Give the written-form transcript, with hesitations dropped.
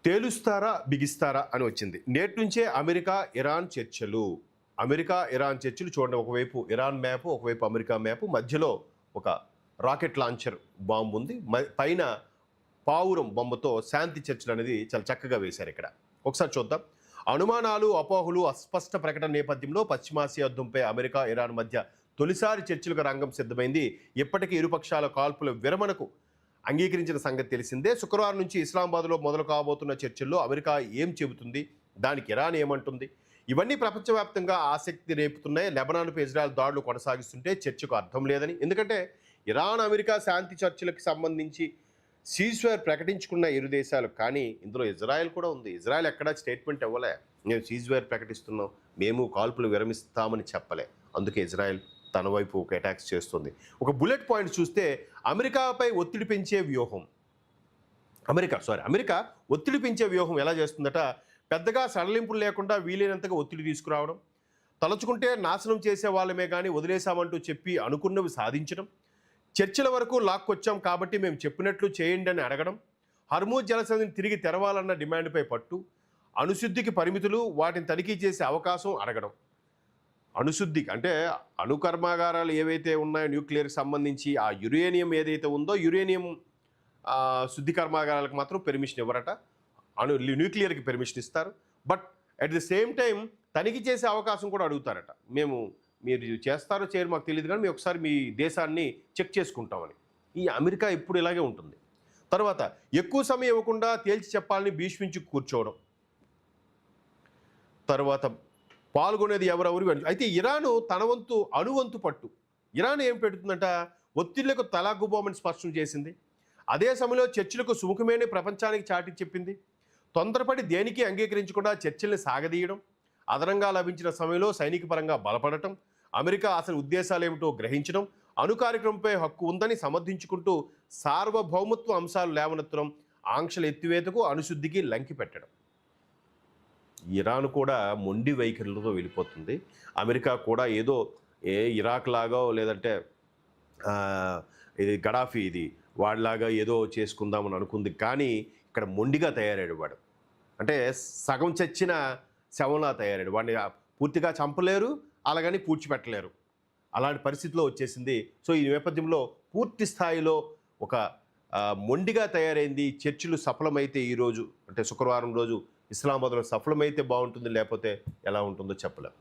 తేలుస్తారా బిగిస్తారా అని వచ్చింది. నేటి నుంచే అమెరికా ఇరాన్ చర్చలు. అమెరికా ఇరాన్ చర్చలు చూడండి. ఒకవైపు ఇరాన్ మ్యాపు, ఒకవైపు అమెరికా మ్యాపు, మధ్యలో ఒక రాకెట్ లాంచర్ బాంబు ఉంది. పైన పావురం బొమ్మతో శాంతి చర్చలు అనేది చాలా చక్కగా వేశారు ఇక్కడ. ఒకసారి చూద్దాం. అనుమానాలు, అపోహలు, అస్పష్ట ప్రకటన నేపథ్యంలో పశ్చిమాసియా యుద్ధంపై అమెరికా ఇరాన్ మధ్య తొలిసారి చర్చలకు రంగం సిద్ధమైంది. ఇప్పటికీ ఇరుపక్షాల కాల్పుల విరమణకు అంగీకరించిన సంగతి తెలిసిందే. శుక్రవారం నుంచి ఇస్లామాబాద్లో మొదలు కాబోతున్న చర్చల్లో అమెరికా ఏం చెబుతుంది, దానికి ఇరాన్ ఏమంటుంది, ఇవన్నీ ప్రపంచవ్యాప్తంగా ఆసక్తి రేపుతున్నాయి. లెబనాన్పై ఇజ్రాయెల్ దాడులు కొనసాగిస్తుంటే చర్చకు అర్థం లేదని, ఎందుకంటే ఇరాన్ అమెరికా శాంతి చర్చలకు సంబంధించి సీజ్ఫైర్ ప్రకటించుకున్న ఇరు దేశాలు, కానీ ఇందులో ఇజ్రాయెల్ కూడా ఉంది. ఇజ్రాయెల్ ఎక్కడా స్టేట్మెంట్ ఇవ్వలే, మేము సీజ్ఫైర్ ప్రకటిస్తున్నాం, మేము కాల్పులు విరమిస్తామని చెప్పలే. అందుకే ఇజ్రాయెల్ తన వైపు ఒక అటాక్స్ చేస్తుంది. ఒక బుల్లెట్ పాయింట్ చూస్తే అమెరికాపై ఒత్తిడి పెంచే వ్యూహం, అమెరికా ఒత్తిడి పెంచే వ్యూహం ఎలా చేస్తుందట, పెద్దగా సడలింపులు లేకుండా వీలైనంతగా ఒత్తిడి తీసుకురావడం, తలుచుకుంటే నాశనం చేసే వాళ్ళమే కానీ వదిలేసామంటూ చెప్పి అనుకున్నవి సాధించడం, చర్చల వరకు లాక్కొచ్చాం కాబట్టి మేము చెప్పినట్లు చేయండి అని అడగడం, హర్మూజ్ జలసంధిని తిరిగి తెరవాలన్న డిమాండ్పై పట్టు, అణుశుద్ధికి పరిమితులు, వాటిని తనిఖీ చేసే అవకాశం అడగడం. అణుశుద్ధి అంటే అణు కర్మాగారాలు ఏవైతే ఉన్నాయో న్యూక్లియర్కి సంబంధించి ఆ యురేనియం ఏదైతే ఉందో యురేనియం శుద్ధి కర్మాగారాలకు మాత్రం పెర్మిషన్ ఇవ్వరట, న్యూక్లియర్కి పెర్మిషన్ ఇస్తారు. But at the same time తనిఖీ చేసే అవకాశం కూడా అడుగుతారట. మీరు చేస్తారో చేయరు మాకు తెలియదు, కానీ మేము ఒకసారి మీ దేశాన్ని చెక్ చేసుకుంటామని. ఈ అమెరికా ఇప్పుడు ఇలాగే ఉంటుంది. తర్వాత ఎక్కువ సమయం ఇవ్వకుండా తేల్చి చెప్పాలని భీష్మించి కూర్చోవడం, తర్వాత పాల్గొనేది ఎవరెవరు. అయితే ఇరాను తన వంతు అణువంతు పట్టు. ఇరాన్ ఏం పెడుతుందంట, ఒత్తిళ్లకు తలాగుబోమని స్పష్టం చేసింది. అదే సమయంలో చర్చలకు సుముఖమైన ప్రపంచానికి చాటి చెప్పింది. తొందరపడి దేనికి అంగీకరించకుండా చర్చల్ని సాగదీయడం, అదనంగా లభించిన సమయంలో సైనిక పరంగా బలపడటం, అమెరికా అసలు ఉద్దేశాలు ఏమిటో గ్రహించడం, అణు కార్యక్రమంపై హక్కు ఉందని సమర్థించుకుంటూ సార్వభౌమత్వ అంశాలు లేవనెత్తడం, ఆంక్షల ఎత్తివేతకు అణుశుద్ధికి లంకి పెట్టడం. ఇరాన్ కూడా మొండి వైఖరులతో వెళ్ళిపోతుంది. అమెరికా కూడా ఏదో ఇరాక్ లాగా లేదంటే ఇది గడాఫీ ఇది వాడిలాగా ఏదో చేసుకుందామని అనుకుంది, కానీ ఇక్కడ మొండిగా తయారయ్యాడు వాడు. అంటే సగం చచ్చిన శవంలా తయారాడు. వాడిని పూర్తిగా చంపలేరు, అలాగని పూడ్చిపెట్టలేరు, అలాంటి పరిస్థితిలో వచ్చేసింది. సో ఈ నేపథ్యంలో పూర్తి స్థాయిలో ఒక మొండిగా తయారైంది. చర్చలు సఫలమైతే ఈరోజు అంటే శుక్రవారం రోజు ఇస్లామాబాద్లో సఫలమైతే బాగుంటుంది, లేకపోతే ఎలా ఉంటుందో చెప్పలేం.